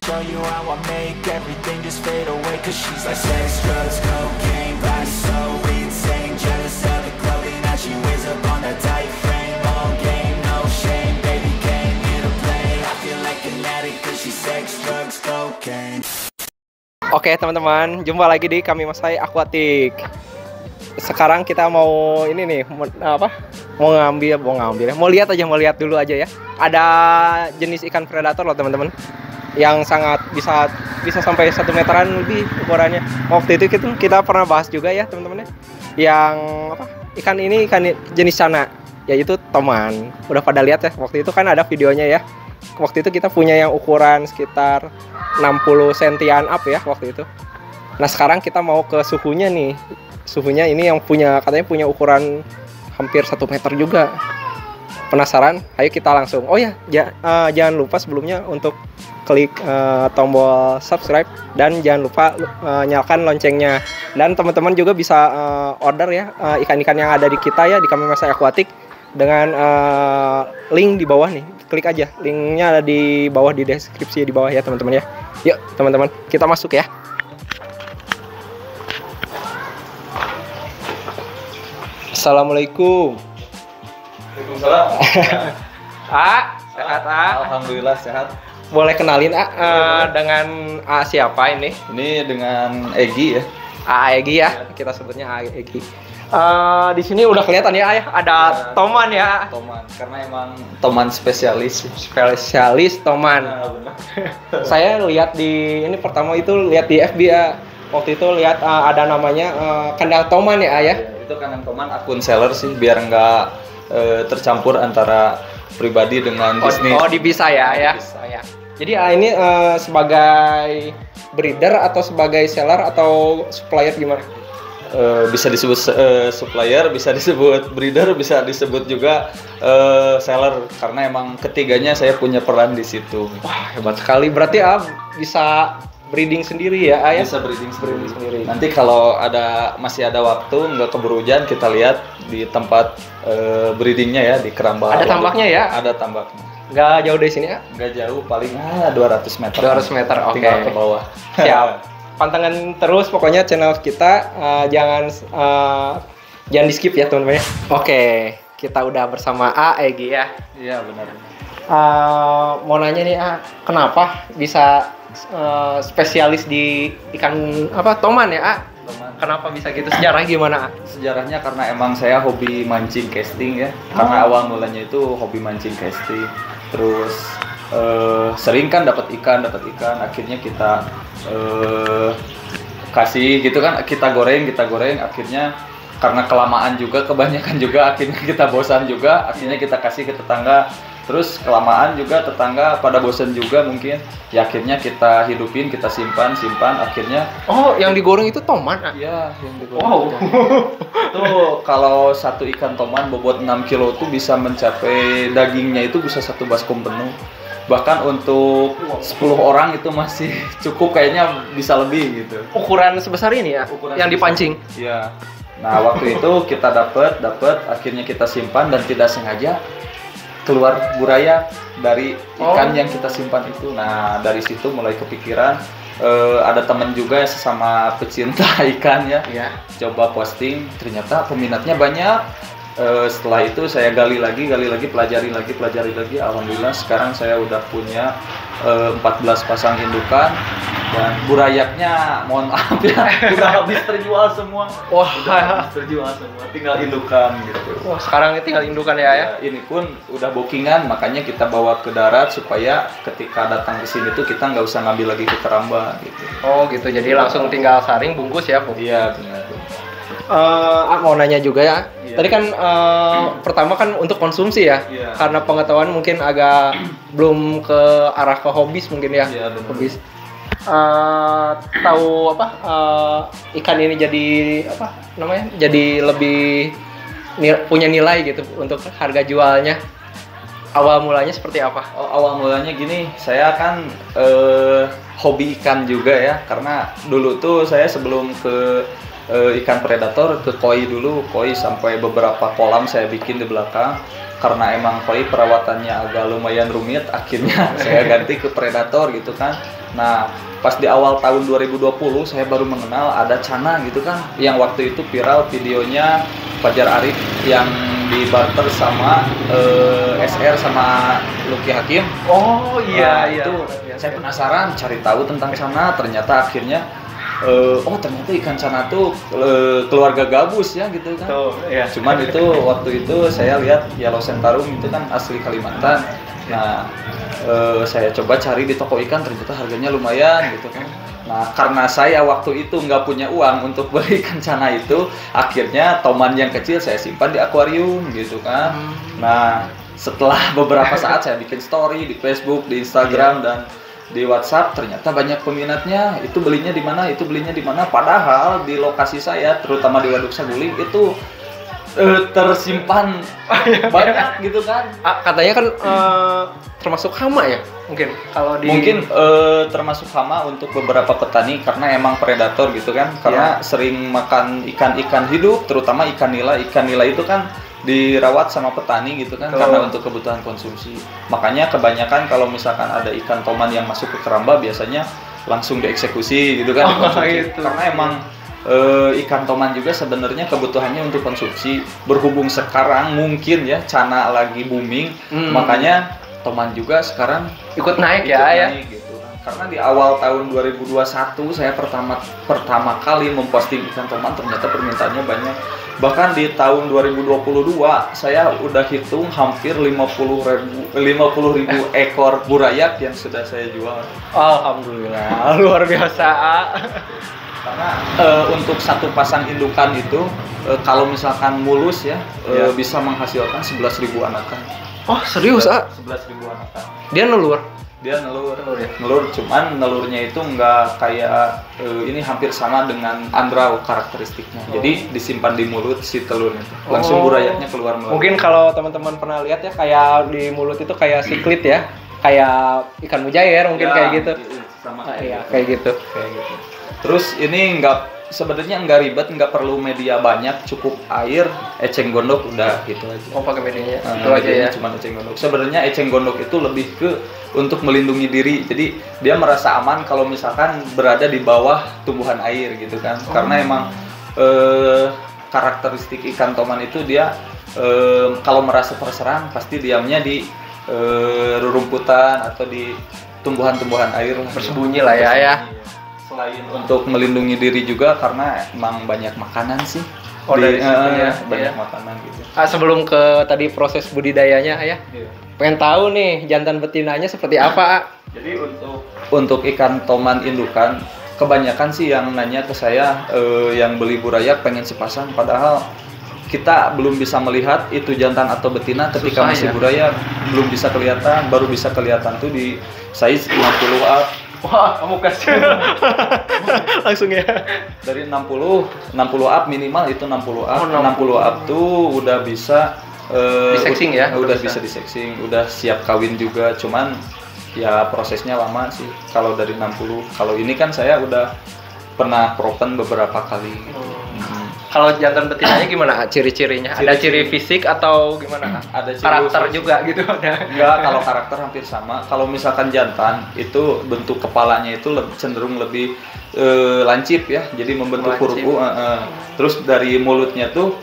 show you how I make everything just fade away. Cause she's like sex, drugs, cocaine, body so insane. Jealous of the clothing that she wears up on that tight frame. All game, no shame, baby came here to play. I feel like an addict cause she's sex, drugs, cocaine. Oke teman-teman, jumpa lagi di Kami Masai Aquatic. Sekarang kita mau ini nih, mau lihat dulu aja ya. Ada jenis ikan predator loh teman-teman, yang sangat bisa sampai 1 meteran lebih ukurannya. Waktu itu kita pernah bahas juga ya teman-teman ya, yang ikan jenis cana, yaitu toman. Udah pada lihat ya, waktu itu kan ada videonya ya. Waktu itu kita punya yang ukuran sekitar 60 sentian up ya waktu itu. Nah sekarang kita mau ke suhunya nih. Suhunya ini yang katanya punya ukuran hampir 1 meter juga. Penasaran? Ayo kita langsung. Oh ya, jangan lupa sebelumnya untuk klik tombol subscribe dan jangan lupa nyalakan loncengnya. Dan teman-teman juga bisa order ya ikan-ikan yang ada di kita ya di Kami Masai Aquatic dengan link di bawah nih. Klik aja, linknya ada di bawah di deskripsi di bawah ya teman-teman ya. Yuk teman-teman, kita masuk ya. Assalamualaikum. Waalaikumsalam. Sehat Alhamdulillah sehat. Boleh kenalin dengan siapa ini? Ini dengan Egi ya. Egi ya, kita sebutnya Egi. Di sini udah kelihatan ya ayah, ada toman ya. Toman, karena emang toman spesialis Toman. Nah, benar. Saya lihat pertama itu lihat di FB ya. Waktu itu lihat ada namanya kandang toman ya ayah. Itu kandang toman akun seller sih, biar nggak tercampur antara pribadi dengan bisnis. Oh, bisa ya ya. Jadi ini sebagai breeder atau sebagai seller atau supplier gimana? Bisa disebut supplier, bisa disebut breeder, bisa disebut juga seller, karena emang ketiganya saya punya peran di situ. Wah, hebat sekali. Berarti bisa breeding sendiri ya, ayah? Bisa breeding sendiri. Nanti kalau masih ada waktu, nggak keburu hujan, kita lihat di tempat breedingnya ya, di Keramba. Ada tambaknya ya? Ada tambaknya. Nggak jauh dari sini ya? Nggak jauh, paling 200 meter. 200 meter, oke. Tinggal ke bawah. Siap. Pantengin terus pokoknya channel kita, jangan di skip ya teman-teman. Oke, kita udah bersama Egi ya. Iya benar. Mau nanya nih kenapa bisa spesialis di ikan toman ya Toman. Kenapa bisa gitu, sejarah gimana Sejarahnya karena emang saya hobi mancing casting ya. Karena awal mulanya itu hobi mancing casting. Terus sering kan dapat ikan, akhirnya kita kasih gitu kan, kita goreng, akhirnya karena kelamaan juga, kebanyakan juga, akhirnya kita bosan juga, akhirnya kita kasih ke tetangga. Terus kelamaan juga tetangga pada bosan juga mungkin, ya akhirnya kita hidupin, kita simpan, akhirnya. Oh, yang digoreng itu toman? Iya, yang digoreng. Wow. Tuh kalau satu ikan toman bobot 6 kilo tuh bisa mencapai, dagingnya itu bisa 1 baskom penuh. Bahkan untuk 10 orang itu masih cukup, kayaknya bisa lebih gitu. Ukuran sebesar ini ya, yang dipancing? Iya. Nah waktu itu kita dapat, akhirnya kita simpan dan tidak sengaja keluar buraya dari ikan yang kita simpan itu. Nah dari situ mulai kepikiran, ada teman juga sesama pecinta ikan ya. Coba posting, ternyata peminatnya banyak. Setelah itu saya gali lagi, pelajari lagi. Alhamdulillah sekarang saya udah punya 14 pasang indukan, dan burayaknya mohon maaf ya udah habis terjual semua. Wah, tinggal indukan gitu. Wah, sekarang ini tinggal indukan ya. Ini pun udah bookingan, makanya kita bawa ke darat supaya ketika datang ke sini tuh kita nggak usah ngambil lagi ke Keramba gitu. Oh gitu, jadi langsung tinggal saring bungkus ya, Bu? Iya benar. Mau nanya juga ya. Tadi kan pertama kan untuk konsumsi ya. Karena pengetahuan mungkin agak belum ke arah ke hobis mungkin ya. Hobis. Tahu ikan ini jadi jadi lebih punya nilai gitu untuk harga jualnya. Awal mulanya seperti apa? Awal mulanya gini, saya kan hobi ikan juga ya, karena dulu tuh saya sebelum ke ikan predator ke koi dulu, koi sampai beberapa kolam saya bikin di belakang. Karena emang koi perawatannya agak lumayan rumit, akhirnya saya ganti ke predator gitu kan. Nah, pas di awal tahun 2020 saya baru mengenal ada Cana gitu kan, yang waktu itu viral videonya Fajar Arif yang dibarter sama SR sama Lucky Hakim. Oh iya, iya. Itu saya penasaran cari tahu tentang Cana, ternyata akhirnya oh ternyata ikan Cana tuh keluarga gabus ya gitu kan. Tuh, iya. Cuman itu waktu itu saya lihat Yellow Centarum itu kan asli Kalimantan. Nah, saya coba cari di toko ikan, ternyata harganya lumayan gitu kan. Nah, karena saya waktu itu nggak punya uang untuk beli ikan Cana itu, akhirnya toman yang kecil saya simpan di akuarium gitu kan. Nah, setelah beberapa saat saya bikin story di Facebook, di Instagram, dan di WhatsApp, ternyata banyak peminatnya. Itu belinya di mana, itu belinya di mana. Padahal di lokasi saya, terutama di Waduk Saguling itu tersimpan banyak gitu kan. Katanya kan termasuk hama ya, mungkin kalau di termasuk hama untuk beberapa petani karena emang predator gitu kan. Karena sering makan ikan-ikan hidup, terutama ikan nila. Ikan nila itu kan dirawat sama petani gitu kan, karena untuk kebutuhan konsumsi. Makanya kebanyakan kalau misalkan ada ikan toman yang masuk ke keramba, biasanya langsung dieksekusi gitu kan. Gitu. Karena emang ikan toman juga sebenarnya kebutuhannya untuk konsumsi. Berhubung sekarang mungkin ya Cana lagi booming, makanya toman juga sekarang ikut naik ya. Gitu. Karena di awal tahun 2021 saya pertama kali memposting ikan toman, ternyata permintaannya banyak. Bahkan di tahun 2022 saya udah hitung hampir 50.000 ekor burayak yang sudah saya jual. Alhamdulillah, luar biasa. Karena untuk satu pasang indukan itu kalau misalkan mulus ya, bisa menghasilkan 11.000 anakan. Oh serius 11.000 anakan. Dia nelur? Dia nelur, cuman nelurnya itu nggak kayak ini, hampir sama dengan andrau karakteristiknya. Jadi disimpan di mulut si telurnya, langsung burayaknya keluar melalui. Mungkin kalau teman-teman pernah lihat ya, kayak di mulut itu kayak siklit ya, kayak ikan mujair mungkin kayak gitu. Sama kayak gitu. Terus ini sebenarnya nggak ribet, nggak perlu media banyak, cukup air, eceng gondok, udah gitu aja. Oh pakai medianya itu aja ya. Cuma eceng gondok. Sebenarnya eceng gondok itu lebih ke untuk melindungi diri. Jadi dia merasa aman kalau misalkan berada di bawah tumbuhan air gitu kan. Karena emang karakteristik ikan toman itu dia kalau merasa terserang pasti diamnya di rerumputan atau di tumbuhan-tumbuhan air, bersembunyi lah ya. Selain untuk melindungi diri juga karena emang banyak makanan sih. Dari situ ya. Banyak makanan gitu. Sebelum ke tadi proses budidayanya ya. Pengen tahu nih jantan betinanya seperti apa. Jadi untuk ikan toman indukan, kebanyakan sih yang nanya ke saya yang beli burayak pengen sepasang, padahal kita belum bisa melihat itu jantan atau betina ketika susah, masih ya? burayak, belum bisa kelihatan, baru bisa kelihatan tuh di size 60 up. Wah, kamu kasih langsung ya. Dari 60 up minimal itu 60 up. 60 up tuh udah bisa diseksing ya? Udah bisa diseksing, udah siap kawin juga. Cuman ya prosesnya lama sih kalau dari 60. Kalau ini kan saya udah pernah propen beberapa kali. Kalau jantan betinanya gimana ciri-cirinya? Ada ciri fisik atau gimana? Ada ciri karakter khusus juga gitu ada. Enggak, kalau karakter hampir sama. Kalau misalkan jantan itu bentuk kepalanya itu cenderung lebih lancip ya. Jadi membentuk kurupu. Terus dari mulutnya tuh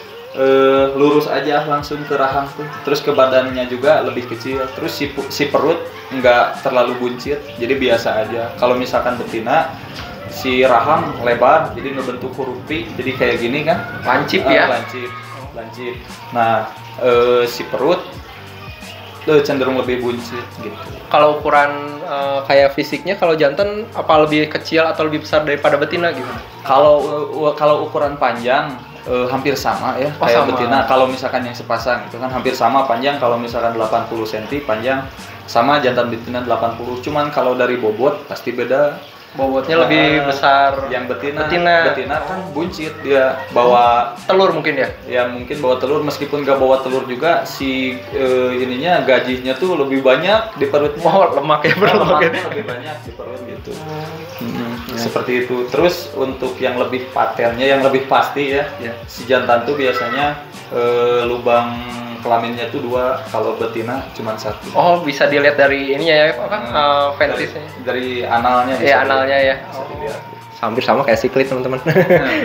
lurus aja langsung ke rahang tuh. Terus ke badannya juga lebih kecil. Terus si perut enggak terlalu buncit. Jadi biasa aja. Kalau misalkan betina si rahang lebar, jadi ngebentuk huruf P, jadi kayak gini kan, lancip ya, lancip. Nah, si perut cenderung lebih buncit gitu. Kalau ukuran kayak fisiknya, kalau jantan apa lebih kecil atau lebih besar daripada betina gimana? Kalau ukuran panjang hampir sama ya, kayak sama. Betina. Kalau misalkan yang sepasang itu kan hampir sama panjang. Kalau misalkan 80 cm panjang, sama jantan betina 80. Cuman kalau dari bobot pasti beda. Bobotnya lebih besar. Yang betina Betina kan buncit, dia bawa telur mungkin ya. ya mungkin bawa telur, meskipun nggak bawa telur juga si ininya gajinya tuh lebih banyak di perutnya. Oh, lemak ya, berlemak ya. Lemaknya lebih banyak di perut gitu. Seperti itu. Terus untuk yang lebih patennya, yang lebih pasti ya, si jantan tuh biasanya lubang kelaminnya tuh 2, kalau betina cuma 1. Oh, bisa dilihat dari ininya ya, apa? Ventisnya. Dari analnya. Iya, analnya ya. Bisa dilihat. Hampir sama kayak siklit, teman-teman.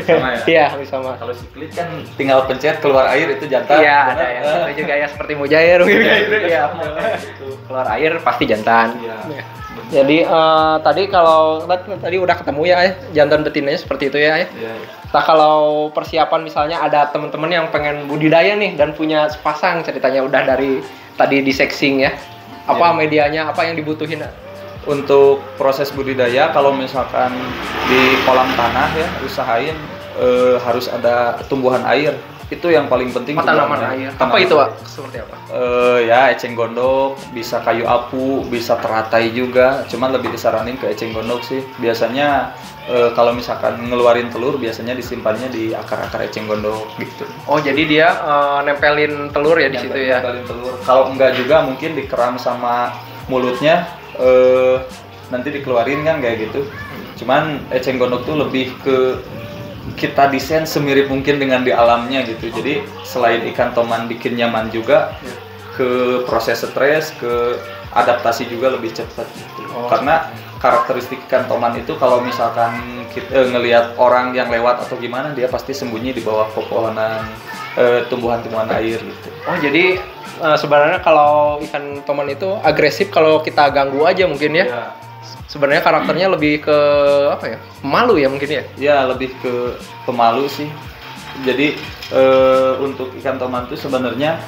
Sama ya. Iya, hampir sama. Kalau siklit kan tinggal pencet keluar air itu jantan. Iya, bener? ada yang satu juga ya seperti mujair gitu. Iya. Gitu. Keluar air pasti jantan. Iya. Jadi tadi kalau tadi udah ketemu ya, jantan betinanya seperti itu ya. Iya. Nah, kalau persiapan misalnya ada teman-teman yang pengen budidaya nih dan punya sepasang, ceritanya udah dari tadi di sexing ya. Apa medianya, apa yang dibutuhin? Untuk proses budidaya, kalau misalkan di kolam tanah ya, usahain harus ada tumbuhan air. Itu yang paling penting. Tanaman air. Apa itu, Pak? Seperti apa? Ya eceng gondok, bisa kayu apu, bisa teratai juga. Cuman lebih disaranin ke eceng gondok sih. Biasanya kalau misalkan ngeluarin telur, biasanya disimpannya di akar-akar eceng gondok gitu. Oh, jadi dia nempelin telur ya di situ ya? Nempelin telur. Kalau enggak juga mungkin dikeram sama mulutnya, nanti dikeluarin kan kayak gitu. Cuman eceng gondok tuh lebih ke kita desain semirip mungkin dengan di alamnya gitu. Jadi selain ikan toman bikin nyaman juga, ke proses stres, ke adaptasi juga lebih cepat gitu. Karena karakteristik ikan toman itu kalau misalkan kita ngelihat orang yang lewat atau gimana, dia pasti sembunyi di bawah pepohonan, tumbuhan-tumbuhan air gitu. Oh, jadi sebenarnya kalau ikan toman itu agresif kalau kita ganggu aja mungkin ya? Ya. Sebenarnya karakternya lebih ke apa ya? Malu ya mungkin ya? Ya, lebih ke pemalu sih. Jadi untuk ikan toman itu sebenarnya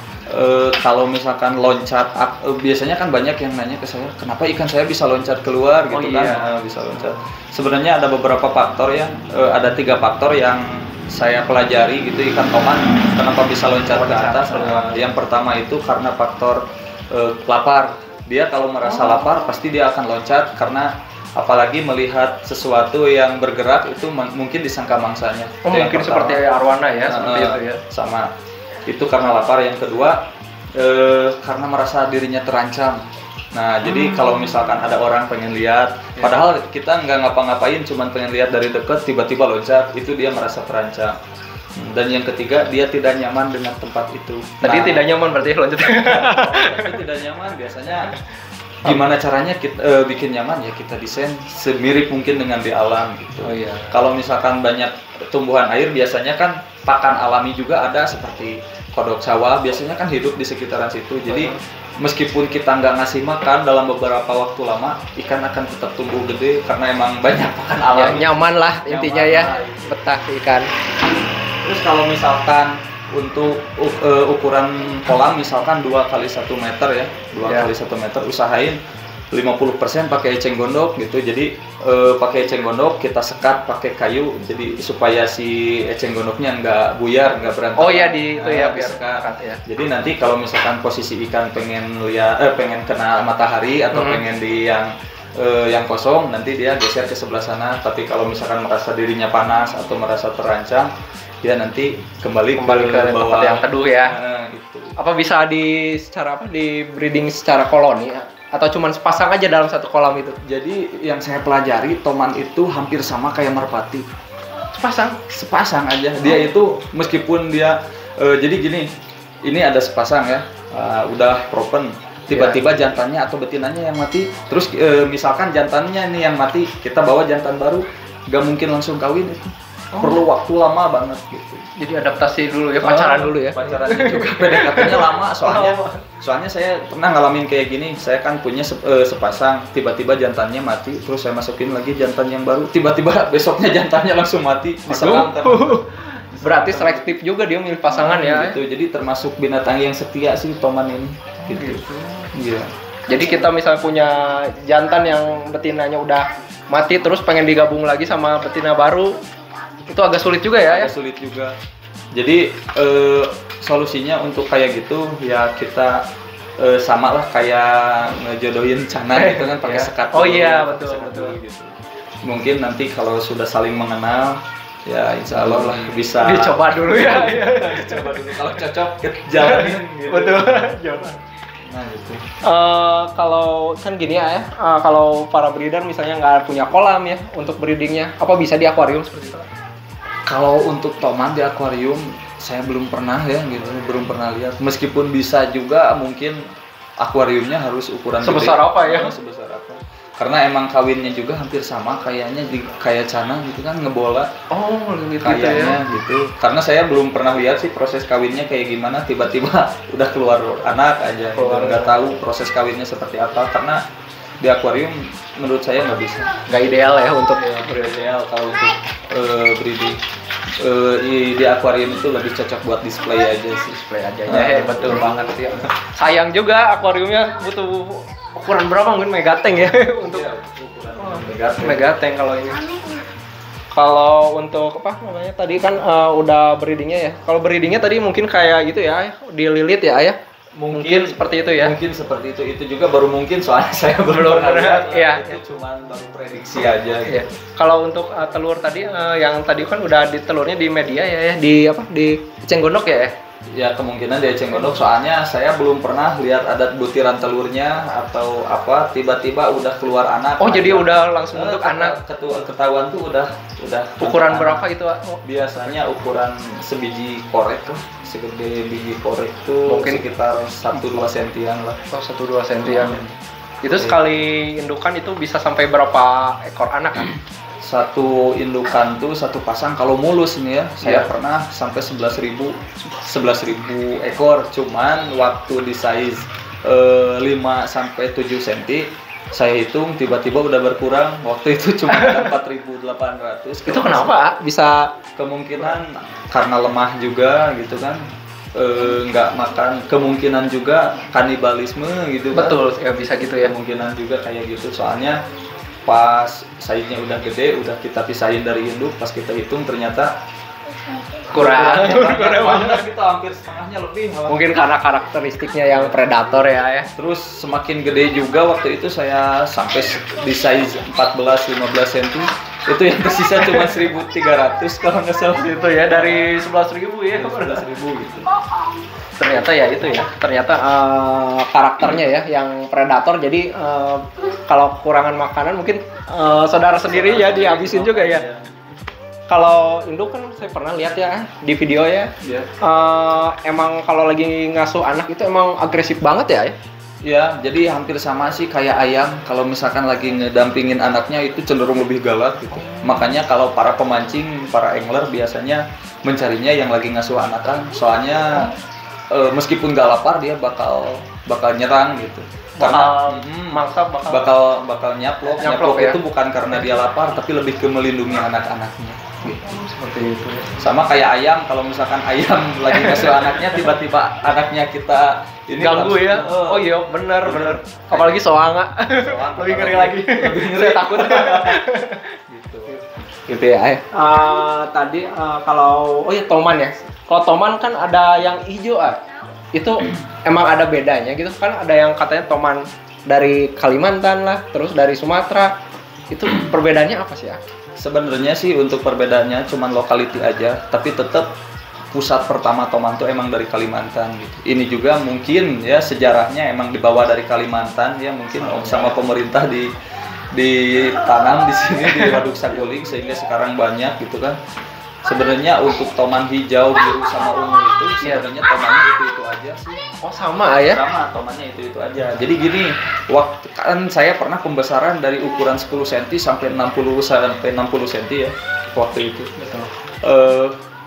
kalau misalkan loncat, biasanya kan banyak yang nanya ke saya, kenapa ikan saya bisa loncat keluar gitu kan? Bisa loncat. Sebenarnya ada beberapa faktor ya, ada 3 faktor yang saya pelajari gitu ikan toman kenapa bisa loncat ke atas. Yang pertama itu karena faktor lapar. Dia kalau merasa lapar pasti dia akan loncat, karena apalagi melihat sesuatu yang bergerak itu mungkin disangka mangsanya. Oh, mungkin seperti arwana ya, seperti itu ya. Sama. Itu karena lapar. Yang kedua karena merasa dirinya terancam. Nah, jadi kalau misalkan ada orang pengen lihat, padahal kita nggak ngapa-ngapain, cuman pengen lihat dari dekat, tiba-tiba loncat, itu dia merasa terancam. Dan yang ketiga, dia tidak nyaman dengan tempat itu. Tadi tidak nyaman berarti loncat. Tapi tidak nyaman, biasanya gimana caranya kita bikin nyaman ya, kita desain semirip mungkin dengan di alam gitu. Oh iya. Kalau misalkan banyak tumbuhan air, biasanya kan pakan alami juga ada, seperti kodok sawah, biasanya kan hidup di sekitaran situ. Jadi meskipun kita nggak ngasih makan, dalam beberapa waktu lama ikan akan tetap tumbuh gede karena emang banyak pakan alami. Ya, nyaman lah intinya ya, betah ikan. Terus kalau misalkan untuk ukuran kolam misalkan 2 kali 1 meter ya, 2 kali 1 meter, usahain 50% pakai eceng gondok gitu. Jadi pakai eceng gondok, kita sekat pakai kayu, jadi supaya si eceng gondoknya nggak buyar, nggak berantakan. Oh iya, di itu ya, biar sekat ya. Jadi nanti kalau misalkan posisi ikan pengen lihat pengen kena matahari atau pengen di yang kosong, nanti dia geser ke sebelah sana. Tapi kalau misalkan merasa dirinya panas atau merasa terancam, dia nanti kembali ke tempat yang teduh ya. Gitu. Apa bisa di breeding secara koloni ya? Atau cuma sepasang aja dalam satu kolam itu? Jadi yang saya pelajari, toman itu hampir sama kayak merpati. Sepasang aja. Dia itu meskipun dia jadi gini, ini ada sepasang ya, udah propen. Tiba-tiba jantannya atau betinanya yang mati. Terus misalkan jantannya nih yang mati, kita bawa jantan baru, gak mungkin langsung kawin itu. Perlu waktu lama banget gitu. Jadi adaptasi dulu ya, pacaran dulu ya. Pacaran juga, PDKT-nya lama soalnya saya pernah ngalamin kayak gini. Saya kan punya sepasang, tiba-tiba jantannya mati, terus saya masukin lagi jantan yang baru, tiba-tiba besoknya jantannya langsung mati. Berarti selektif juga dia milih pasangan ya. Gitu. Jadi termasuk binatang yang setia sih toman ini. Gitu. Iya. Jadi kita misalnya punya jantan yang betinanya udah mati, terus pengen digabung lagi sama betina baru, itu agak sulit juga ya? Agak sulit juga. Jadi solusinya untuk kayak gitu ya, kita sama lah kayak ngejodohin Cana gitu kan pakai Iya. sekat. Oh dulu, iya, pakai betul, sekat betul. dulu gitu. Mungkin nanti kalau sudah saling mengenal, ya insya Allah lah bisa. Dicoba dulu ya. Dicoba dulu. Kalau cocok jalanin gitu. Betul. Nah gitu. Kalau kan gini ya, kalau para breeder misalnya nggak punya kolam ya untuk breedingnya, apa bisa di akuarium seperti itu? Kalau untuk toman di akuarium saya belum pernah ya gitu, belum pernah lihat. Meskipun bisa juga mungkin akuariumnya harus ukuran Sebesar gede. apa ya? Sebesar apa? Karena emang kawinnya juga hampir sama kayaknya kayak Cana gitu kan ngebola Oh, gitu kayaknya gitu. Karena saya belum pernah lihat sih proses kawinnya kayak gimana, tiba-tiba udah keluar anak aja gitu. Nggak tahu proses kawinnya seperti apa karena di akuarium menurut saya nggak bisa. Nggak ideal ya untuk Ideal kalau untuk breeding. Di akuarium itu lebih cocok buat display aja sih. display aja ya. Betul banget sih. Sayang juga akuariumnya butuh ukuran berapa mungkin megateng ya untuk megateng kalau ini. Kalau untuk apa namanya tadi kan udah breedingnya ya. Kalau breedingnya tadi mungkin kayak gitu ya, dililit ya ayah. Mungkin seperti itu ya. Mungkin seperti itu juga baru mungkin soalnya saya Belum pernah lihat. iya. Itu cuman baru prediksi aja gitu. Iya. Kalau untuk telur tadi yang tadi kan udah di telurnya di media ya, di apa di eceng gondok ya. Ya kemungkinan di eceng gondok soalnya saya belum pernah lihat ada butiran telurnya atau apa tiba-tiba udah keluar anak. Oh jadi udah langsung bentuk anak. Ketahuan tuh udah Ukuran anak. berapa itu? Oh. Biasanya ukuran sebiji korek tuh, segede biji korek tuh Mungkin sekitar 1-2 sentian lah. Oh 1-2 sentian. Itu sekali indukan itu bisa sampai berapa ekor anak kan? Satu indukan tuh satu pasang kalau mulus nih ya saya Iya. pernah sampai 11.000 ekor, cuman waktu di size 5 sampai 7 cm saya hitung tiba-tiba udah berkurang, waktu itu cuma ada 4.800. Itu kenapa bisa Kemungkinan karena lemah juga gitu kan, nggak makan, kemungkinan juga kanibalisme gitu kan. betul ya bisa gitu ya. Kemungkinan juga kayak gitu soalnya pas size-nya udah gede, udah kita pisahin dari induk, pas kita hitung ternyata Kurang banget gitu, hampir setengahnya lebih malah. Mungkin karena karakteristiknya yang predator ya. Terus semakin gede juga waktu itu saya sampai di size 14-15 cm itu yang tersisa cuma 1.300 kalau nggak salah Itu ya dari 11.000 ya. 11.000 gitu. Ternyata ya itu ya. Ternyata karakternya ya yang predator. Jadi kalau kekurangan makanan mungkin saudara sendiri ya dihabisin juga ya. Kalau induk kan saya pernah lihat ya di video ya. Ya. Emang kalau lagi ngasuh anak itu emang agresif banget ya. Ya, jadi hampir sama sih kayak ayam. Kalau misalkan lagi ngedampingin anaknya itu cenderung lebih galak gitu. Makanya kalau para pemancing, para angler biasanya mencarinya yang lagi ngasuh anakan. Soalnya meskipun gak lapar dia bakal nyerang gitu. Karena bakal nyaplok. Nyaplok ya. itu bukan karena dia lapar, tapi lebih ke melindungi anak-anaknya. Gitu. Seperti itu. Sama kayak ayam, kalau misalkan ayam lagi ngasuh anaknya, tiba-tiba anaknya kita ini Ganggu langsung, ya. Oh iya benar. Apalagi soanga. Lebih ngeri lagi. Saya takut. Gitu ya. Tadi kalau toman ya. Kalau toman kan ada yang hijau itu emang ada bedanya gitu kan, ada yang katanya toman dari Kalimantan lah, terus dari Sumatera. Itu perbedaannya apa sih ya? Sebenarnya sih untuk perbedaannya cuman lokality aja, tapi tetap pusat pertama toman tuh emang dari Kalimantan gitu. Ini juga mungkin ya sejarahnya emang dibawa dari Kalimantan ya, mungkin sama pemerintah ditanam di sini di Waduk Saguling sehingga sekarang banyak gitu kan. Sebenarnya untuk toman hijau, biru sama ungu itu sebenarnya tomannya itu aja sih. Oh sama ya? Sama, tomannya itu aja. Jadi gini, waktu kan saya pernah pembesaran dari ukuran 10 cm sampai 60 cm ya waktu itu. Betul.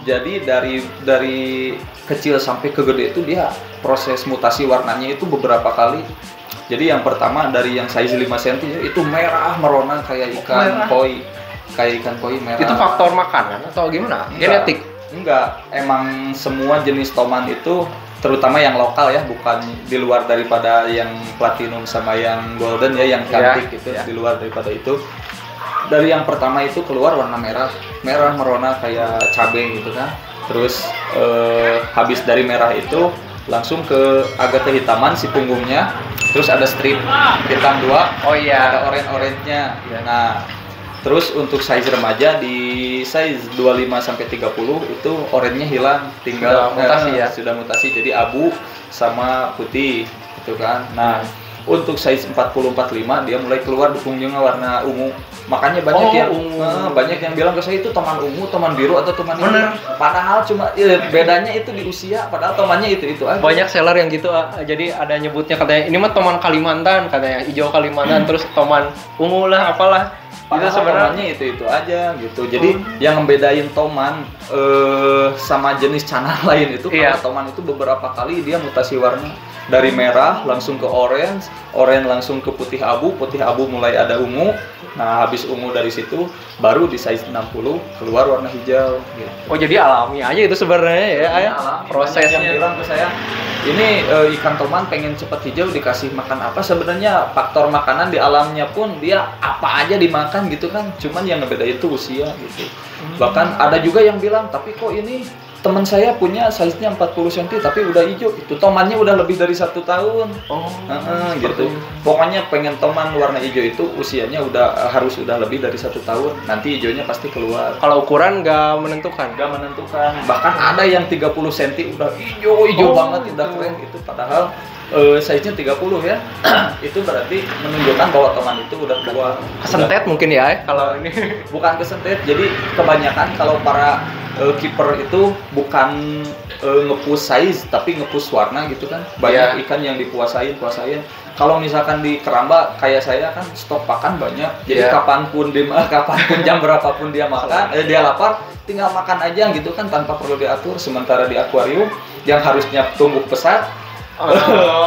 Jadi dari kecil sampai ke gede itu dia proses mutasi warnanya itu beberapa kali. Jadi yang pertama dari yang size 5 cm ya, itu merah merona kayak ikan koi. Kayak ikan koi merah. Itu faktor makanan atau gimana? Genetik? Enggak, emang semua jenis toman itu terutama yang lokal ya, bukan di luar daripada yang platinum sama yang golden ya, yang cantik gitu ya. Di luar daripada itu. Dari yang pertama itu keluar warna merah merona kayak cabai gitu kan. Terus habis dari merah itu langsung ke agak kehitaman si punggungnya, terus ada strip hitam 2. Oh iya. Ada orange-nya. Nah, terus untuk size remaja di size 25 sampai 30 itu orange-nya hilang, tinggal sudah mutasi jadi abu sama putih gitu kan. Nah, untuk size 40-45 dia mulai keluar di punggungnya warna ungu. Makanya banyak yang bilang ke saya itu teman ungu, teman biru atau teman bener. Padahal cuma bedanya itu di usia, padahal temannya itu aja. Banyak seller yang gitu, jadi ada nyebutnya katanya ini mah teman Kalimantan, katanya hijau Kalimantan, terus teman ungu lah apalah. Itu sebenarnya itu aja gitu. Jadi yang membedain toman sama jenis canal lain itu kalau toman itu beberapa kali dia mutasi warna dari merah langsung ke orange langsung ke putih abu mulai ada ungu. Nah, habis ungu dari situ baru di size 60 keluar warna hijau gitu. Oh, jadi alami aja itu sebenarnya ya, prosesnya. Yang bilang ke saya, ini ikan toman pengen cepat hijau dikasih makan apa? Sebenarnya faktor makanan di alamnya pun dia apa aja dimakan gitu kan. Cuman yang ngebedain itu usia gitu. Bahkan ada juga yang bilang, tapi kok ini teman saya punya size-nya 40 cm tapi udah hijau, itu tomannya udah lebih dari 1 tahun. Gitu. Pokoknya pengen toman warna hijau itu usianya harus lebih dari 1 tahun. Nanti hijaunya pasti keluar. Kalau ukuran nggak menentukan. Bahkan ada yang 30 cm udah hijau banget, udah keren itu. Padahal size-nya 30 ya. Itu berarti menunjukkan bahwa toman itu udah tua. Kesentet mungkin ya kalau ini. Bukan kesentet. Jadi kebanyakan kalau para keeper itu bukan nge-push size tapi nge-push warna gitu kan. Banyak ikan yang dipuasain. Kalau misalkan di keramba kayak saya kan stok pakan banyak. Jadi kapanpun jam berapapun dia makan, dia lapar, tinggal makan aja gitu kan tanpa perlu diatur. Sementara di akuarium yang harusnya tumbuh pesat,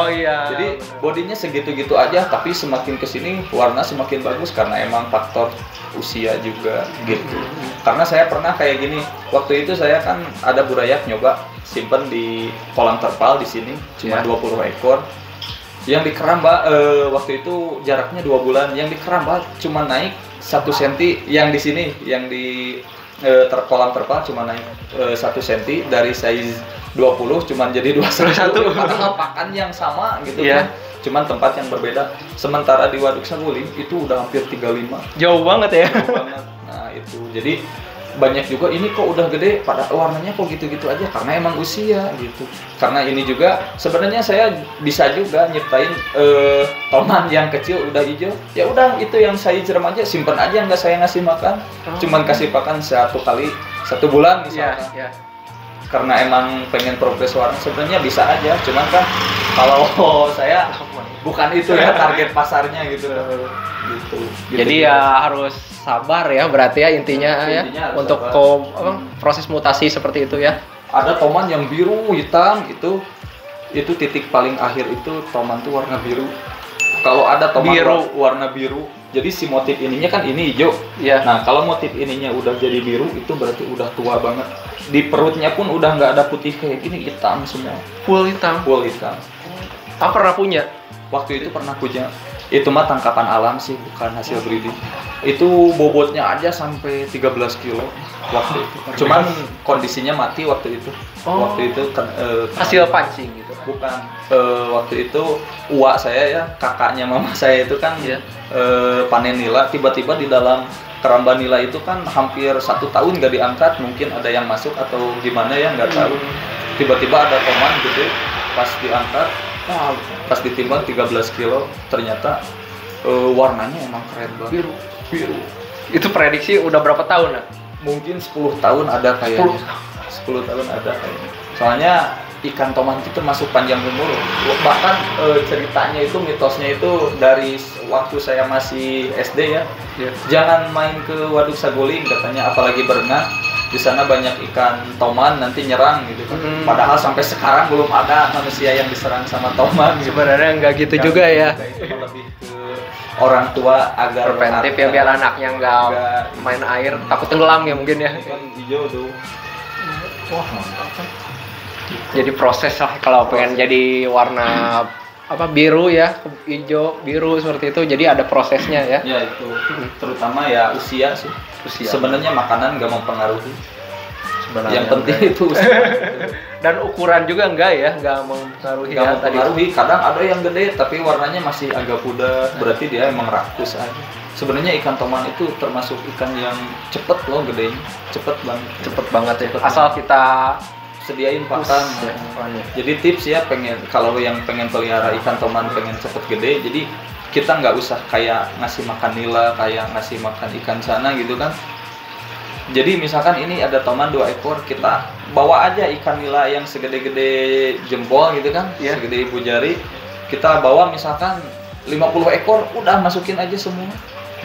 jadi bodinya segitu-gitu aja, tapi semakin kesini warna semakin bagus karena emang faktor usia juga gitu. Karena saya pernah kayak gini, waktu itu saya kan ada burayak nyoba simpen di kolam terpal di sini cuma 20 ekor. Yang di keramba waktu itu jaraknya 2 bulan, yang di keramba cuma naik 1 cm, yang di sini yang di kolam terpal cuma naik 1 cm dari size 20 cuman jadi 21. Padahal pakan yang sama gitu kan. Cuman tempat yang berbeda. Sementara di Waduk Saguling itu udah hampir 35. Jauh banget ya. Nah, itu. Jadi banyak juga ini kok udah gede pada warnanya kok gitu-gitu aja karena emang usia gitu. Karena ini juga sebenarnya saya bisa juga nyiptain toman yang kecil udah hijau. Ya udah itu yang saya remaja simpen aja, nggak saya ngasih makan. Cuman kasih pakan 1 kali 1 bulan misalkan. Karena emang pengen progres warna sebenarnya bisa aja, cuman kan kalau saya bukan itu ya target pasarnya gitu. Jadi ya harus sabar ya berarti ya intinya ya untuk proses mutasi seperti itu ya. Ada toman yang biru hitam itu titik paling akhir itu toman tuh warna biru. Kalau ada toman warna biru, jadi si motif ininya kan ini hijau. Nah, kalau motif ininya udah jadi biru itu berarti udah tua banget. Di perutnya pun udah nggak ada putih kayak gini, hitam semua. Full hitam. Aku pernah punya. Waktu itu pernah punya. Itu mah tangkapan alam sih, bukan hasil breeding. Itu bobotnya aja sampai 13 kilo waktu itu. Cuman kondisinya mati waktu itu. Waktu itu hasil pancing gitu. Bukan. Waktu itu uak saya ya, kakaknya mama saya itu kan panen nila, tiba-tiba di dalam keramba nila itu kan hampir 1 tahun nggak diangkat, mungkin ada yang masuk atau gimana ya nggak tahu. Tiba-tiba ada toman gede, pas diangkat, pas ditimbang 13 kilo, ternyata warnanya emang keren banget. Biru. Itu prediksi udah berapa tahun ya? Mungkin 10 tahun ada kayaknya. 10 tahun ada kayaknya. Soalnya ikan toman itu termasuk panjang umur. Bahkan ceritanya itu, mitosnya itu dari waktu saya masih SD ya. Jangan main ke Waduk Saguling katanya, apalagi berenang. Di sana banyak ikan toman nanti nyerang gitu kan. Padahal sampai sekarang belum ada manusia yang diserang sama toman. Gitu. Sebenarnya nggak gitu juga ya. Itu lebih ke orang tua agar preventif ya, biar anaknya nggak main air, takut tenggelam ya mungkin ya. Kan hijau tuh. Wah, mantap kan. Jadi proses lah kalau pengen jadi warna biru ya, hijau, biru seperti itu. Jadi ada prosesnya ya. Ya itu. Terutama ya usia sih. Sebenarnya makanan nggak mempengaruhi. Sebenarnya yang penting enggak. itu usaha. Dan ukuran juga enggak ya, enggak mempengaruhi Nggak ya tadi. mempengaruhi, kadang ada yang gede tapi warnanya masih agak pudar, berarti dia emang rakus aja. Sebenarnya ikan toman itu termasuk ikan yang cepet loh gedenya, cepet banget. Cepet banget ya. Cepet Asal kita Sediain pakan. ya, pakannya. Jadi tips ya, kalau yang pengen pelihara ikan toman pengen cepet gede, jadi kita nggak usah kayak ngasih makan nila, kayak ngasih makan ikan sana gitu kan. Jadi misalkan ini ada toman 2 ekor, kita bawa aja ikan nila yang segede-gede jempol gitu kan, Iya. segede ibu jari. Kita bawa misalkan 50 ekor, udah masukin aja semua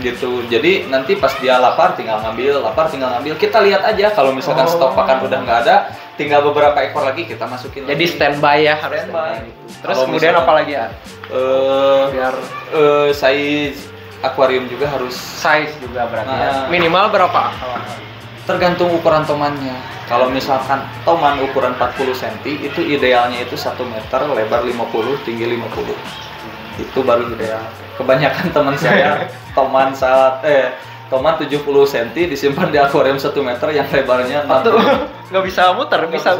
gitu. Jadi nanti pas dia lapar tinggal ngambil, kita lihat aja kalau misalkan stok pakan udah nggak ada, tinggal beberapa ekor lagi kita masukin. Jadi lagi. standby ya, harus Standby. Terus Kalau kemudian misalkan, apa lagi ya? Biar size akuarium juga harus size juga berarti ya. Nah. Minimal berapa? tergantung ukuran tomannya. Kalau misalkan toman ukuran 40 cm itu idealnya itu 1 meter, lebar 50, tinggi 50. Itu baru ideal. Kebanyakan teman saya toman 70 cm disimpan di akuarium 1 meter yang lebarnya 60. Nggak bisa muter, bisa.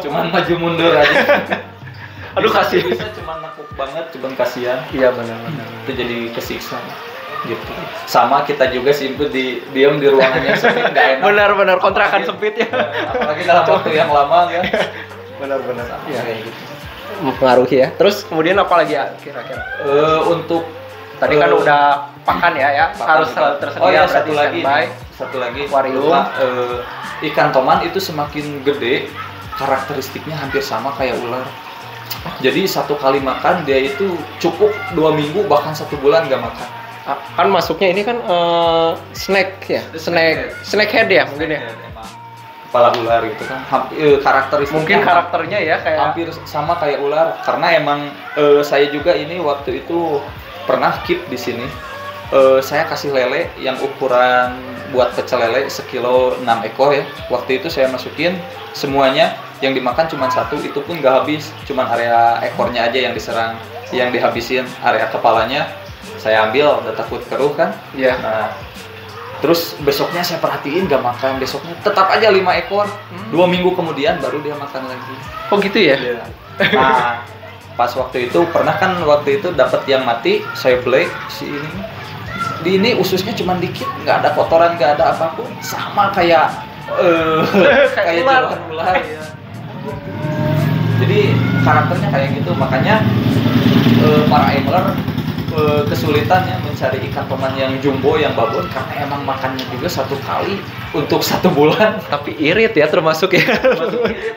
Cuman maju mundur aja. Aduh, kasihan. Bisa cuman nekuk banget, cuman kasihan. Iya benar-benar. Itu jadi kesiksa gitu. Sama kita juga simpul diam di ruangan yang sempit, nggak enak. Benar-benar kontrakan sempit ya. Apalagi dalam waktu yang lama kan. Benar-benar. Ya, Iya. kayak gitu. Mempengaruhi ya. Terus kemudian apa lagi ya kira-kira? Untuk Tadi kan udah pakan ya, pakan harus juga. tersedia. Oh ya, berarti satu lagi standby. nih. Satu lagi Akuarium. lupa, ikan toman itu semakin gede karakteristiknya hampir sama kayak ular. Jadi satu kali makan dia itu cukup 2 minggu bahkan 1 bulan nggak makan. Kan masuknya ini kan snack ya, snack head ya mungkin ya. Emang kepala ular gitu kan. Karakteristiknya Mungkin karakternya ya kayak hampir sama kayak ular karena emang saya juga ini waktu itu pernah keep di sini. Saya kasih lele yang ukuran buat pecel lele sekilo 6 ekor ya. Waktu itu saya masukin semuanya, yang dimakan cuma 1, itu pun nggak habis, cuman area ekornya aja yang diserang, yang dihabisin, area kepalanya saya ambil, udah takut keruh kan. Iya. Nah, terus besoknya saya perhatiin nggak makan, besoknya tetap aja 5 ekor. 2 minggu kemudian baru dia makan lagi. Oh gitu ya? Nah, pas waktu itu pernah kan waktu itu dapat yang mati, saya black si ini. Di ini ususnya cuma dikit, nggak ada kotoran, nggak ada apapun, sama kayak kayak ular. jeroan ular ya. Jadi karakternya kayak gitu, makanya para angler kesulitan ya mencari ikan toman yang jumbo, yang babon, karena emang makannya juga 1 kali untuk 1 bulan. Tapi irit ya termasuk ya.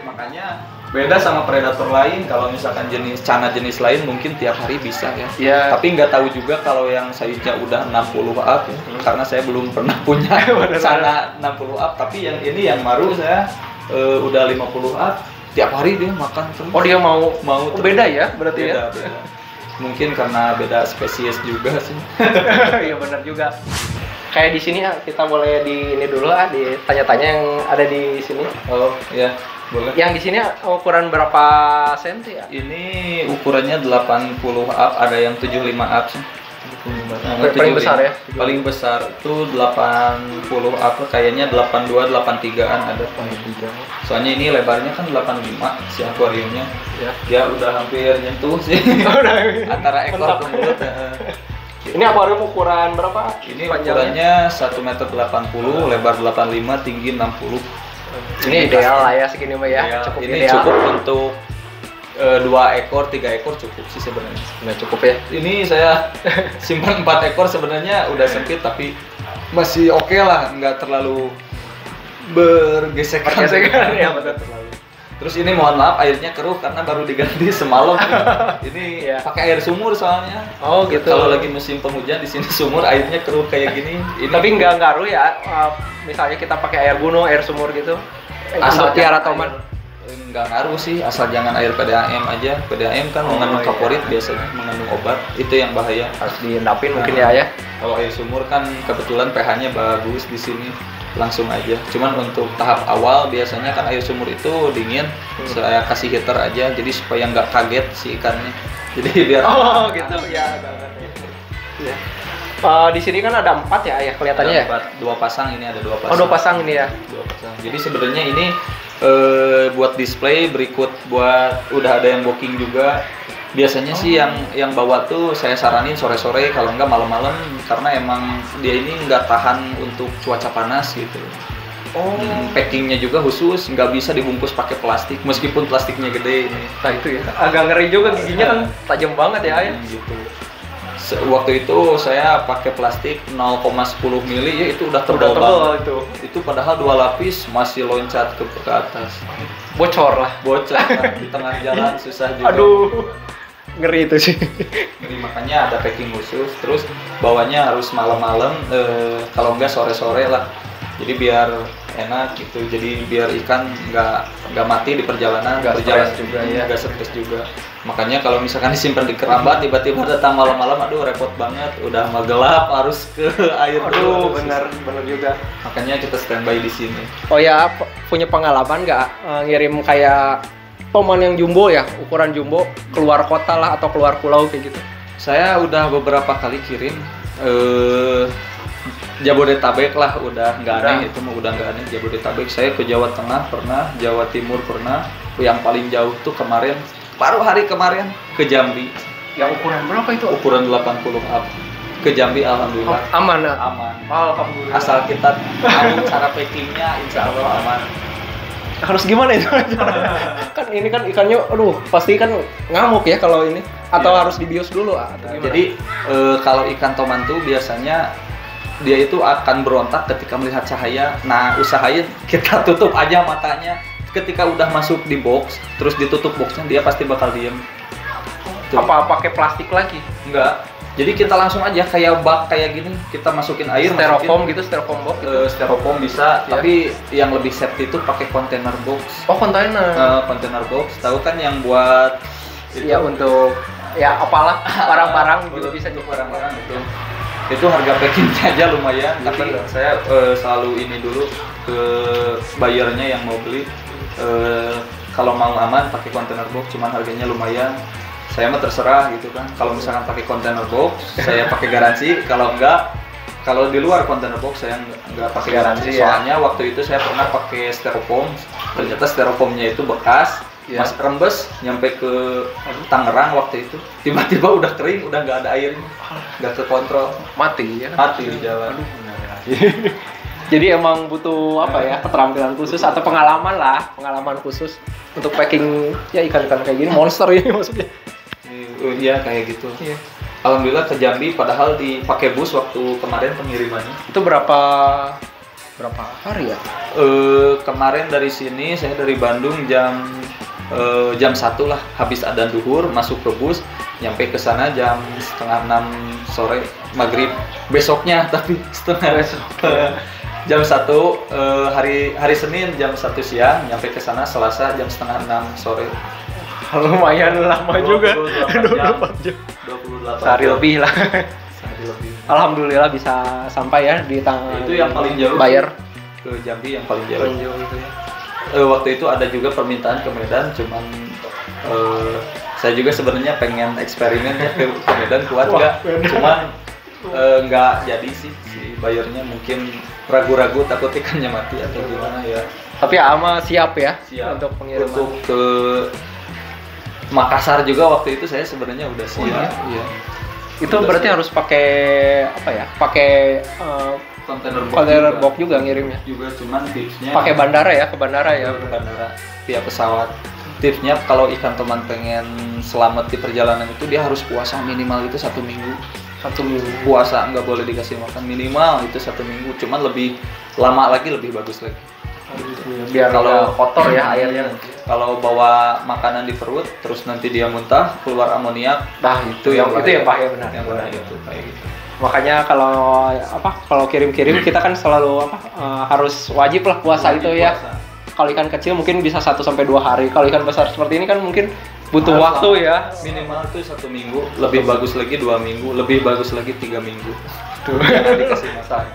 Makanya beda sama predator lain. Kalau misalkan jenis cana jenis lain mungkin tiap hari bisa ya. Iya. Tapi nggak tahu juga kalau yang size-nya udah 60 up ya. Karena saya belum pernah punya cana 60 up. Tapi yang ini yang baru saya udah 50 up. Tiap hari dia makan terus. Oh dia mau terus. beda ya berarti ya? Beda. Mungkin karena beda spesies juga sih. Iya benar juga. Kayak di sini ya, kita boleh di ini dulu ditanya-tanya yang ada di sini. Oh ya, boleh. Yang di sini ukuran berapa senti ya? Ini ukurannya 80 up, ada yang 75 up sih. Paling besar ya? Paling besar itu 80 up, kayaknya 82, 83-an ada. Soalnya ini lebarnya kan 85 si akuariumnya. Ya. Dia udah hampir nyentuh sih. Antara ekor ke mulut. Ini akuarium ukuran berapa? Ini Panjangnya? ukurannya 1,80 m, lebar 85, tinggi 60. Ini ideal lah ya segini mah ya. Ideal. Cukup Ini ideal. cukup untuk 2 ekor, 3 ekor cukup sih sebenarnya. Nah, cukup ya. Ini saya simpan 4 ekor sebenarnya udah sempit tapi masih oke lah, nggak terlalu bergesekan. ya betul. Terus ini mohon maaf airnya keruh karena baru diganti semalam. Ini Iya. pakai air sumur soalnya. Oh gitu. Kalau lagi musim penghujan di sini sumur airnya keruh kayak gini. Ini Tapi nggak ngaruh ya. Misalnya kita pakai air gunung, air sumur gitu. asal Untuk piara jangan toman. nggak ngaruh sih, asal jangan air PDAM aja. PDAM kan mengandung iya. kaporit biasanya, mengandung obat, itu yang bahaya. Harus diendapin mungkin ya. Kalau air sumur kan kebetulan pH-nya bagus di sini, langsung aja. Cuman untuk tahap awal biasanya kan air sumur itu dingin, saya kasih heater aja, jadi supaya nggak kaget si ikannya. Jadi biar Oh gitu ya. Ya. Di sini kan ada 4 ya kelihatannya ya. Dua pasang, ini ada 2 pasang. Oh, 2 pasang ini ya. 2 pasang. Jadi sebenarnya ini buat display, berikut buat udah ada yang booking juga. Biasanya sih yang bawa tuh saya saranin sore-sore, kalau enggak malam-malam, karena emang dia ini nggak tahan untuk cuaca panas gitu. Packingnya juga khusus, nggak bisa dibungkus pakai plastik, meskipun plastiknya gede ini. Nah itu ya, agak ngeri juga, giginya kan tajam banget ya. Gitu. Waktu itu saya pakai plastik 0,10 mili, ya itu udah tebal banget. Itu padahal 2 lapis masih loncat ke atas. Bocor lah Di tengah jalan susah juga. Aduh, ngeri itu sih. Jadi makanya ada packing khusus, terus bawanya harus malam-malam, kalau enggak sore-sore lah. Jadi biar enak gitu, jadi biar ikan nggak mati di perjalanan, nggak stres juga. Makanya kalau misalkan disimpan di kerambat, tiba-tiba datang malam-malam, aduh repot banget, udah mau gelap harus ke air. Aduh, bener juga. Makanya kita standby di sini. Oh ya, punya pengalaman nggak ngirim kayak toman yang jumbo ya, ukuran jumbo, keluar kota lah atau keluar pulau kayak gitu? Saya udah beberapa kali kirim. Jabodetabek lah, udah nggak aneh, itu mah udah nggak aneh. Jabodetabek, saya ke Jawa Tengah pernah, Jawa Timur pernah, yang paling jauh tuh kemarin, baru hari kemarin ke Jambi. Yang ukuran berapa itu? Ukuran 80 up. Ke Jambi, alhamdulillah. Aman ya? Aman. Alhamdulillah. Asal kita tahu cara packingnya, insya Allah aman. Harus gimana itu? Kan ini kan ikannya, aduh pasti kan ngamuk ya kalau ini. Atau harus dibius dulu atau gimana? Jadi kalau ikan toman tuh biasanya dia itu akan berontak ketika melihat cahaya. Nah, usahain kita tutup aja matanya. Ketika udah masuk di box, terus ditutup boxnya, dia pasti bakal diem. Tuh. Apa pakai plastik lagi? Enggak. Jadi kita langsung aja kayak bak kayak gini, kita masukin air, styrofoam gitu, styrofoam box gitu. Styrofoam bisa, ya. Tapi yang lebih safety itu pakai kontainer box. Oh, kontainer. Kontainer box, tahu kan yang buat ya untuk ya apalah barang-barang gitu, bisa juga barang-barang gitu. Itu harga packingnya aja lumayan, tapi saya selalu ini dulu ke buyernya yang mau beli, kalau mau aman pakai container box, cuman harganya lumayan. Saya mah terserah gitu kan, kalau misalkan pakai container box saya pakai garansi, kalau enggak, kalau di luar container box saya enggak pakai garansi. Soalnya waktu itu saya pernah pakai styrofoam, ternyata styrofoamnya itu bekas, masih rembes nyampe ke Tangerang waktu itu, tiba-tiba udah kering, udah nggak ada airnya, nggak kekontrol, mati di jalan. Jadi emang butuh apa ya, keterampilan khusus atau pengalaman khusus untuk packing ya ikan-ikan kayak gini, monster ini maksudnya. Iya kayak gitu. Iya. Alhamdulillah ke Jambi, padahal dipakai bus waktu kemarin pengirimannya. Itu berapa hari ya? Kemarin dari sini, saya dari Bandung jam 1 lah, habis adzan duhur masuk ke bus, nyampe ke sana jam 5:30 sore, maghrib besoknya, tapi jam 1 hari Senin jam 1 siang, nyampe ke sana Selasa jam 5:30 sore. Lumayan lama juga. 28 jam. Sehari lebih lah. Alhamdulillah bisa sampai ya di itu yang paling jauh bayar ke Jambi, yang paling jauh itu ya. Waktu itu ada juga permintaan ke Medan, cuman saya juga sebenarnya pengen eksperimen ya ke Medan, kuat nggak, cuman nggak jadi sih, si bayarnya mungkin ragu-ragu takut ikannya mati atau gimana ya. Tapi Ama siap ya untuk pengiriman. Untuk ke Makassar juga waktu itu saya sebenarnya udah siap. Iya. Itu udah berarti siap. Harus pakai apa ya? Pakai kontainer box juga ngirimnya. Juga cuman tipsnya pakai bandara ya, ke bandara ya. Ke bandara via pesawat. Tipsnya kalau ikan teman pengen selamat di perjalanan itu dia harus puasa minimal itu 1 minggu. 1 minggu puasa, nggak boleh dikasih makan, minimal itu 1 minggu. Cuman lebih lama lagi lebih bagus lagi. Biar kalau kotor ya airnya. Kalau bawa makanan di perut terus nanti dia muntah, keluar amoniak, itu yang bahaya benar. Yang bahaya itu kayak gitu. Makanya kalau kirim-kirim kita kan selalu harus wajib lah puasa itu ya. Kalau ikan kecil mungkin bisa 1 sampai 2 hari. Kalau ikan besar seperti ini kan mungkin butuh waktu ya. Minimal itu 1 minggu, lebih bagus lagi 2 minggu, lebih bagus lagi 3 minggu. Jangan dikasih masak.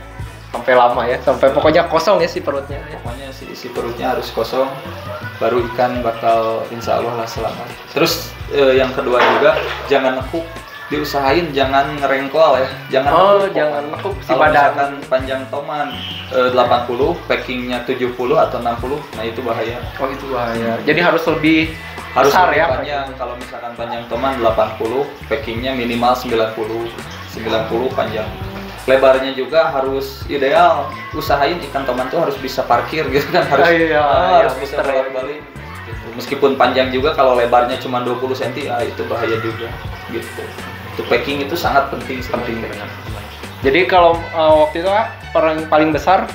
Sampai lama ya, sampai pokoknya kosong ya si perutnya. Pokoknya si perutnya harus kosong, baru ikan bakal insya Allah lah selamat. Terus yang kedua juga jangan nekuk diusahain jangan ngerengkol ya, jangan jangan nekuk si kalau badan. misalkan panjang toman 80, packingnya 70 atau 60, nah itu bahaya. Oh itu bahaya. Jadi harus lebih Harus besar lebih ya. panjang. Kalau misalkan panjang toman 80, packingnya minimal 90 panjang. Lebarnya juga harus ideal. Usahain ikan toman tuh harus bisa parkir gitu kan, harus harus bisa balik-balik. Gitu. Meskipun panjang juga, kalau lebarnya cuma 20 cm, itu bahaya juga gitu. Itu packing itu sangat penting. Benar. Jadi kalau waktu itu paling besar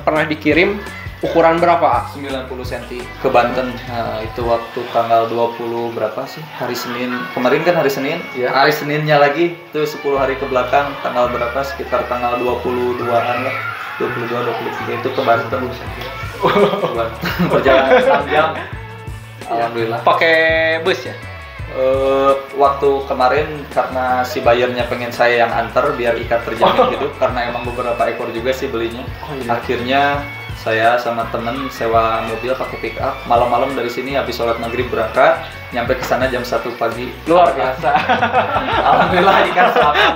pernah dikirim ukuran berapa? 90 cm ke Banten. Nah, itu waktu tanggal 20 berapa sih? Hari Senin. Kemarin kan hari Senin. Iya. Hari Seninnya lagi itu 10 hari ke belakang, tanggal berapa? Sekitar tanggal 22-an lah. 22 23 itu ke Banten. Perjalanan 6 jam. Alhamdulillah. Pakai bus ya? Waktu kemarin karena si bayarnya pengen saya yang antar biar ikan terjamin hidup, karena emang beberapa ekor juga sih belinya. Akhirnya saya sama temen sewa mobil pakai pick up, malam-malam dari sini habis sholat maghrib berangkat, nyampe ke sana jam 1 pagi. Luar biasa. Alhamdulillah ikan selamat.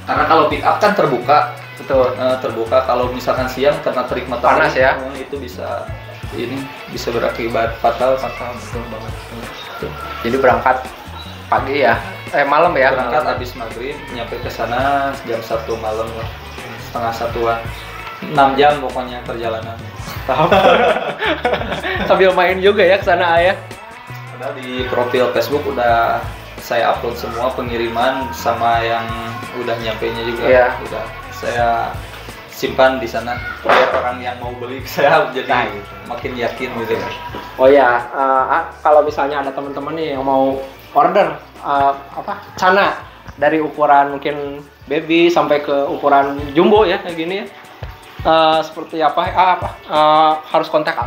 Karena kalau pick up kan terbuka, Betul. terbuka. Kalau misalkan siang karena terik matahari, Panas ya? Itu bisa berakibat fatal. Betul banget. Jadi berangkat pagi ya? Malam ya? Berangkat habis maghrib, nyampe ke sana jam 1 malam lah, setengah 1-an. 6 jam pokoknya perjalanan. Sambil main juga ya ke sana ya? Ada di profil Facebook udah saya upload semua pengiriman sama yang udah nyampenya juga. Iya. Udah saya simpan di sana biar orang yang mau beli saya jadi makin yakin gitu. Oh ya, kalau misalnya ada teman-teman nih yang mau order cana dari ukuran mungkin baby sampai ke ukuran jumbo ya kayak gini ya. Seperti apa? Harus kontak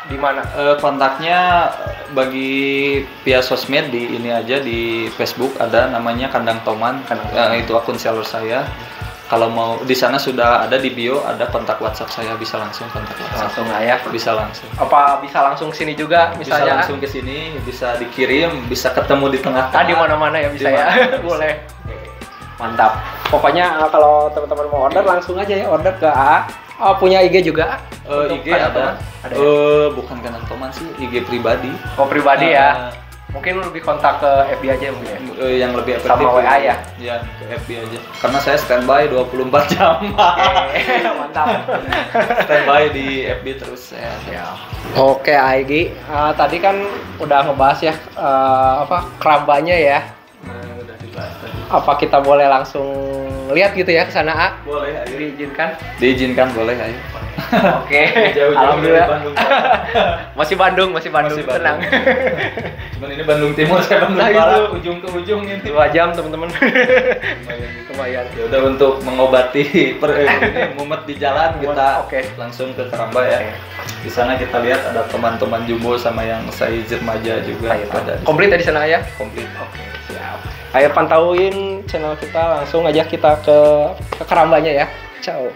di mana? Kontaknya bagi via sosmed di ini aja, di Facebook ada namanya Kandang Toman. Itu akun seller saya. Kalau mau di sana sudah ada di bio, ada kontak WhatsApp saya, bisa langsung kontak WhatsApp. Langsung ya? Bisa langsung. Apa bisa langsung sini juga misalnya? Bisa langsung ke sini, bisa dikirim, bisa ketemu di tengah. Di mana-mana ya bisa ya. Boleh. Mantap. Pokoknya kalau teman-teman mau order langsung aja ya, order ke A. Punya IG juga? IG ada. Ada ya? Bukan Kandang Toman sih, IG pribadi. Oh pribadi ya. Mungkin lebih kontak ke FB aja mungkin ya. Yang lebih efektif sama WA ya? Ya, ke FB aja. Karena saya standby 24 jam. Mantap. Standby di FB terus saya. Oke, Aigi. Tadi kan udah ngebahas ya kerambanya ya. Udah dibahas tadi. Apa kita boleh langsung lihat gitu ya ke sana, A? Boleh, ayo. Diizinkan? Diizinkan, boleh, ayo. Oke. Jauh-jauh Alhamdulillah. dari Bandung. Masih Bandung. Tenang. Cuman ini Bandung Timur, saya Bandung Nah, Barat, itu. ujung ke ujung ini. 2 jam, teman-teman. Lumayan. Ya udah, untuk mengobati ini mumet di jalan, kita langsung ke Keramba ya. Di sana kita lihat ada teman-teman jumbo sama yang size remaja juga pada. Komplit ya di sana ya? Komplit. Oke, siap. Ayo pantauin channel kita, langsung aja kita ke Kerambanya ya. Ciao.